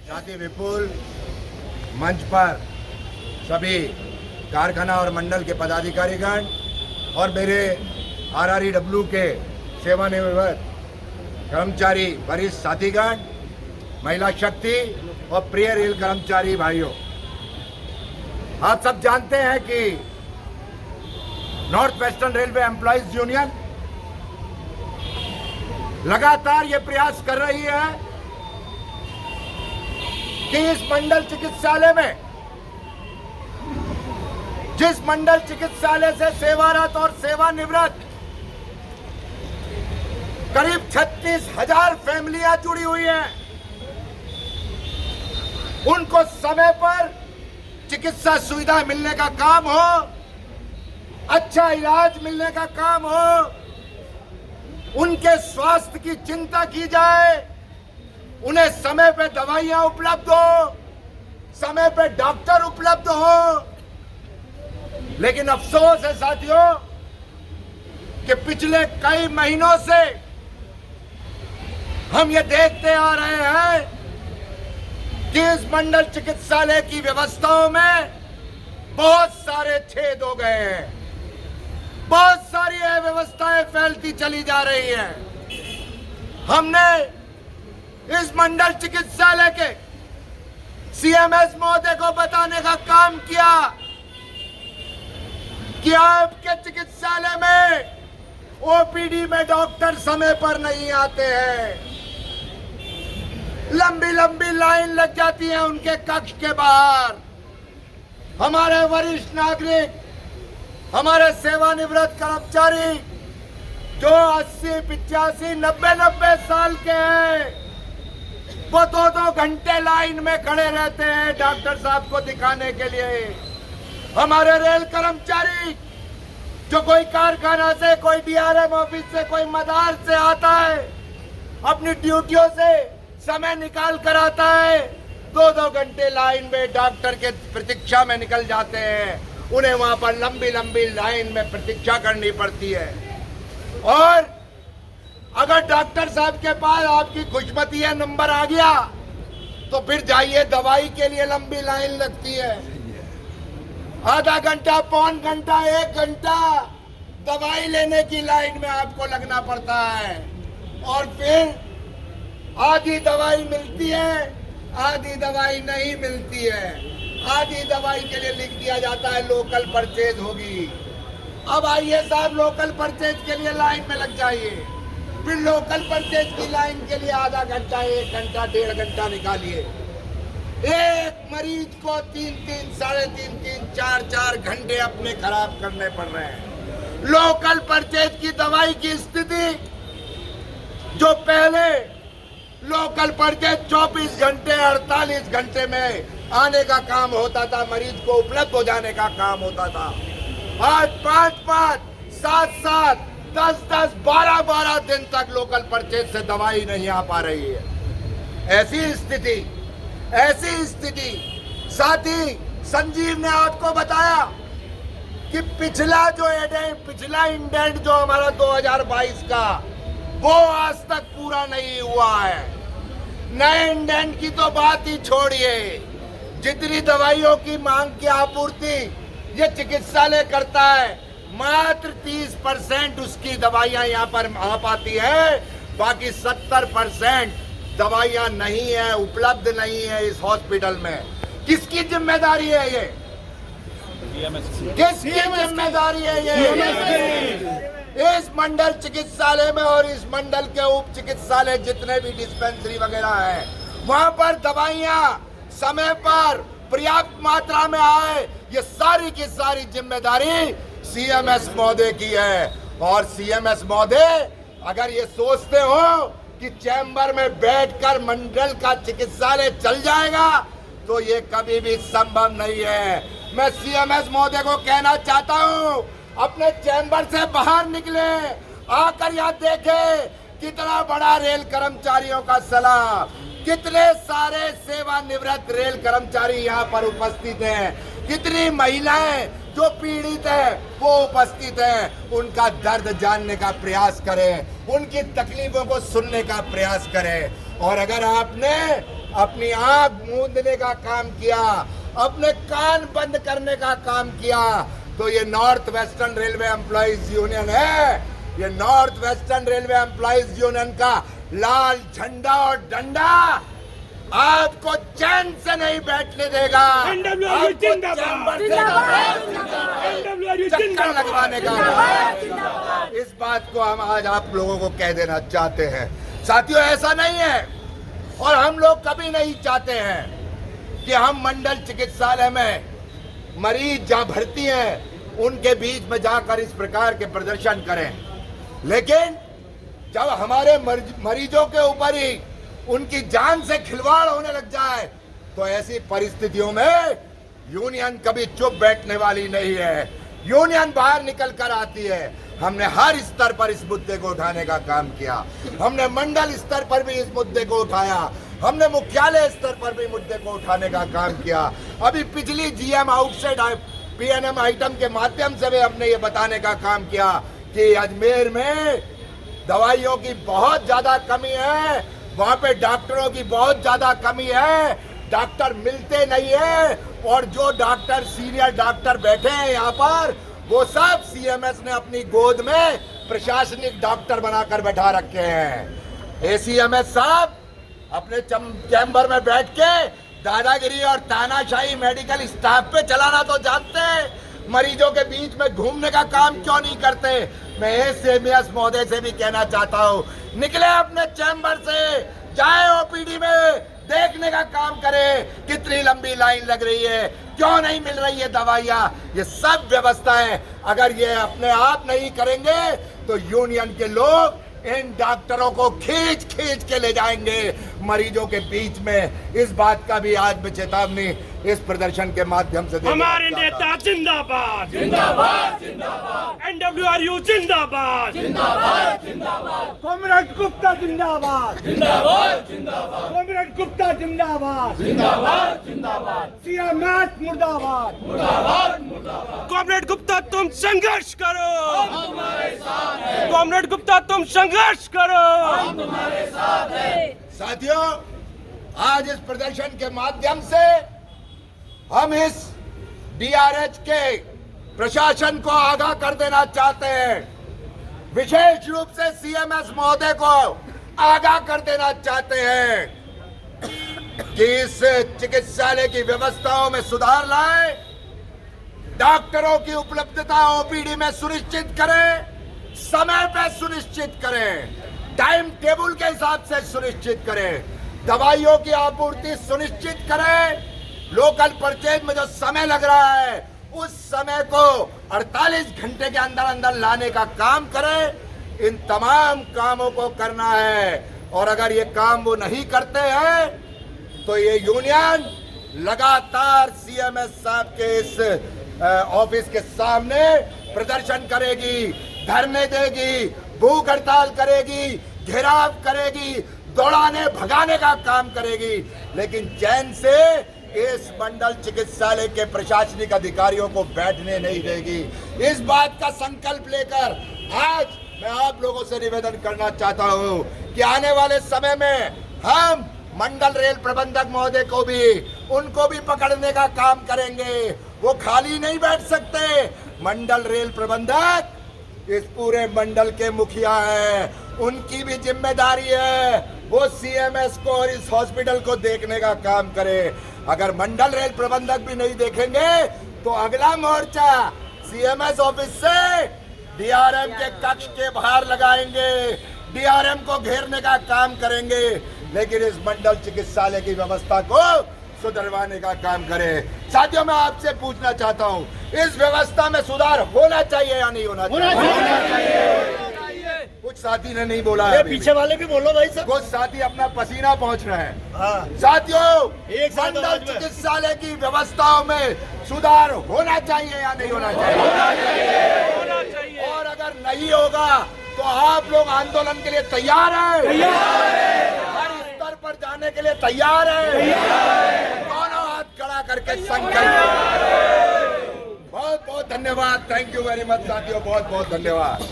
जाति विपुल मंच पर सभी कारखाना और मंडल के पदाधिकारीगण और मेरे RREW के सेवानिवृत्त कर्मचारी वरिष्ठ साथीगण, महिला शक्ति और प्रिय रेल कर्मचारी भाइयों, आप सब जानते हैं कि north western railway employees union लगातार ये प्रयास कर रही है कि इस मंडल चिकित्सालय में, जिस मंडल चिकित्सालय से सेवारत और सेवानिवृत्त करीब 36,000 फैमिलियां जुड़ी हुई हैं, उनको समय पर चिकित्सा सुविधा मिलने का काम हो, अच्छा इलाज मिलने का काम हो, उनके स्वास्थ्य की चिंता की जाए, उन्हें समय पे दवाइयां उपलब्ध हो, समय पे डॉक्टर उपलब्ध हो। लेकिन अफसोस है साथियों कि पिछले कई महीनों से हम ये देखते आ रहे हैं कि इस मंडल चिकित्सालय की व्यवस्थाओं में बहुत सारे छेद हो गए हैं, बहुत सारी अव्यवस्थाएं फैलती चली जा रही हैं। हमने इस मंडल चिकित्सालय के CMS महोदय को बताने का काम किया कि आपके चिकित्सालय में OPD में डॉक्टर समय पर नहीं आते हैं, लंबी लंबी लाइन लग जाती है उनके कक्ष के बाहर। हमारे वरिष्ठ नागरिक, हमारे सेवानिवृत्त कर्मचारी जो 80, 85, 90 साल के हैं, वो 2-2 घंटे लाइन में खड़े रहते हैं डॉक्टर साहब को दिखाने के लिए। हमारे रेल कर्मचारी जो कोई कारखाना से, कोई DRM ऑफिस से, कोई मदार से आता है, अपनी ड्यूटियों से समय निकाल कर आता है, 2-2 घंटे लाइन में डॉक्टर के प्रतीक्षा में निकल जाते हैं। उन्हें वहां पर लंबी लंबी लाइन में प्रतीक्षा करनी पड़ती है। और अगर डॉक्टर साहब के पास आपकी खुशमती है, नंबर आ गया, तो फिर जाइए, दवाई के लिए लंबी लाइन लगती है। आधा घंटा, पौन घंटा, 1 घंटा दवाई लेने की लाइन में आपको लगना पड़ता है। और फिर आधी दवाई मिलती है, आधी दवाई नहीं मिलती है। आधी दवाई के लिए लिख दिया जाता है लोकल परचेज होगी। अब आइए साहब, लोकल परचेज के लिए लाइन में लग जाइए, फिर लोकल परचेज की लाइन के लिए आधा घंटा, 1 घंटा, 1.5 घंटा निकालिए। एक मरीज को 3-3, 3.5, 4-4 घंटे अपने खराब करने पड़ रहे हैं। लोकल परचेज की दवाई की स्थिति, जो पहले लोकल परचेज 24 घंटे, 48 घंटे में आने का काम होता था, मरीज को उपलब्ध हो जाने का काम होता था, आज 5-5, 7-7, 10-10, 12-12 दिन तक लोकल परचेज से दवाई नहीं आ पा रही है। ऐसी स्थिति साथ ही संजीव ने आपको बताया कि पिछला इंडेंट जो हमारा 2022 का, वो आज तक पूरा नहीं हुआ है। नए इंडेंट की तो बात ही छोड़िए, जितनी दवाइयों की मांग की आपूर्ति ये चिकित्सालय करता है, मात्र 30% उसकी दवाइयां यहाँ पर आ पाती है, बाकी 70% दवाइयां नहीं है, उपलब्ध नहीं है इस हॉस्पिटल में। किसकी जिम्मेदारी है ये? किसकी जिम्मेदारी है ये? इस मंडल चिकित्सालय में और इस मंडल के उप चिकित्सालय जितने भी डिस्पेंसरी वगैरह है, वहां पर दवाइयां समय पर पर्याप्त मात्रा में आए, ये सारी की सारी जिम्मेदारी CMS महोदय की है। और CMS महोदय अगर ये सोचते हो कि चैम्बर में बैठकर मंडल का चिकित्सालय चल जाएगा, तो ये कभी भी संभव नहीं है। मैं CMS महोदय को कहना चाहता हूँ, अपने चैम्बर से बाहर निकले, आकर यहाँ देखे कितना बड़ा रेल कर्मचारियों का सलाह, कितने सारे सेवानिवृत्त रेल कर्मचारी यहाँ पर उपस्थित हैं, कितनी महिलाएं जो पीड़ित है वो उपस्थित है, उनका दर्द जानने का प्रयास करें, उनकी तकलीफों को सुनने का प्रयास करें। और अगर आपने अपनी आंख मूंदने का काम किया, अपने कान बंद करने का काम किया, तो ये north western railway employees union है। ये north western railway employees union का लाल झंडा और डंडा आपको चैन से नहीं बैठने देगा। आपको चैम्बर से चक्कर लगवाने का। इस बात को हम आज आप लोगों को कह देना चाहते हैं। साथियों, ऐसा नहीं है और हम लोग कभी नहीं चाहते हैं कि हम मंडल चिकित्सालय में मरीज जहां भर्ती हैं उनके बीच में जाकर इस प्रकार के प्रदर्शन करें, लेकिन जब हमारे मरीजों के ऊपर ही उनकी जान से खिलवाड़ होने लग जाए तो ऐसी परिस्थितियों में यूनियन कभी चुप बैठने वाली नहीं है। यूनियन बाहर निकल कर आती है। हमने हर स्तर पर इस मुद्दे को उठाने का काम किया। हमने मंडल स्तर पर भी इस मुद्दे को उठाया। हमने मुख्यालय स्तर पर भी मुद्दे को उठाने का काम किया। अभी पिछली जीएम आउटसाइड पीएनएम आइटम के माध्यम से भी हमने ये बताने का काम किया कि अजमेर में दवाइयों की बहुत ज्यादा कमी है, वहां पे डॉक्टरों की बहुत ज्यादा कमी है, डॉक्टर मिलते नहीं है, और जो डॉक्टर सीनियर डॉक्टर बैठे हैं यहाँ पर वो सब सीएमएस ने अपनी गोद में प्रशासनिक डॉक्टर बनाकर बैठा रखे हैं। एसीएमएस साहब अपने चैम्बर में बैठ के दादागिरी और तानाशाही मेडिकल स्टाफ पे चलाना तो जानते हैं, मरीजों के बीच में घूमने का काम क्यों नहीं करते। मैं एसीएमएस महोदय से भी कहना चाहता हूँ, निकले अपने चैम्बर से, जाए ओपीडी में, देखने का काम करे कितनी लंबी लाइन लग रही है, क्यों नहीं मिल रही है दवाइयाँ। ये सब व्यवस्थाएं अगर ये अपने आप नहीं करेंगे तो यूनियन के लोग इन डॉक्टरों को खींच खींच के ले जाएंगे मरीजों के बीच में। इस बात का भी आज मैं चेतावनी इस प्रदर्शन के माध्यम से हमारे नेता जिंदाबाद जिंदाबाद जिंदाबाद, एनडब्ल्यूआरयू जिंदाबाद जिंदाबाद जिंदाबाद, कॉमरेड गुप्ता जिंदाबाद जिंदाबाद जिंदाबाद, कॉमरेड गुप्ता जिंदाबाद जिंदाबाद जिंदाबाद, सीएमएस मुर्दाबाद मुर्दाबाद मुर्दाबाद। कॉमरेड गुप्ता तुम संघर्ष करो, हम तुम्हारे साथ हैं। कॉमरेड गुप्ता तुम संघर्ष करो, हम तुम्हारे साथ हैं। साथियों, आज इस प्रदर्शन के माध्यम से हम इस डीआरएच के प्रशासन को आगाह कर देना चाहते हैं, विशेष रूप से सीएमएस महोदय को आगाह कर देना चाहते हैं कि इस चिकित्सालय की व्यवस्थाओं में सुधार लाए, डॉक्टरों की उपलब्धता ओपीडी में सुनिश्चित करें, समय पर सुनिश्चित करें, टाइम टेबल के हिसाब से सुनिश्चित करें, दवाइयों की आपूर्ति सुनिश्चित करें, लोकल परचेज में जो समय लग रहा है उस समय को 48 घंटे के अंदर अंदर लाने का काम करें। इन तमाम कामों को करना है, और अगर ये काम वो नहीं करते हैं तो ये यूनियन लगातार सीएमएस साहब के इस ऑफिस के सामने प्रदर्शन करेगी, धरने देगी, भूख हड़ताल करेगी, घेराव करेगी, दौड़ाने भगाने का काम करेगी, लेकिन चैन से इस मंडल चिकित्सालय के प्रशासनिक अधिकारियों को बैठने नहीं देगी। इस बात का संकल्प लेकर आज मैं आप लोगों से निवेदन करना चाहता हूं कि आने वाले समय में हम मंडल रेल प्रबंधक महोदय को भी, उनको भी पकड़ने का काम करेंगे। वो खाली नहीं बैठ सकते। मंडल रेल प्रबंधक इस पूरे मंडल के मुखिया है, उनकी भी जिम्मेदारी है वो सीएमएस को और इस हॉस्पिटल को देखने का काम करे। अगर मंडल रेल प्रबंधक भी नहीं देखेंगे तो अगला मोर्चा सीएमएस ऑफिस से डीआरएम के कक्ष के बाहर लगाएंगे, डीआरएम को घेरने का काम करेंगे, लेकिन इस मंडल चिकित्सालय की व्यवस्था को सुधरवाने का काम करें। साथियों, मैं आपसे पूछना चाहता हूं, इस व्यवस्था में सुधार होना चाहिए या नहीं होना चाहिए? कुछ साथी ने नहीं बोला है, पीछे वाले भी बोलो भाई साहब। कुछ साथी अपना पसीना पहुंच रहे हैं। हाँ। साथियों, एक साथ मंडल आवाज में। चिकित्सालय की व्यवस्थाओं में सुधार होना चाहिए या नहीं होना चाहिए? होना चाहिए। और अगर नहीं होगा तो आप लोग आंदोलन के लिए तैयार हैं? हर स्तर पर जाने के लिए तैयार हैं? दोनों हाथ खड़ा करके संकल्प। बहुत बहुत धन्यवाद। थैंक यू वेरी मच साथियों, बहुत बहुत धन्यवाद।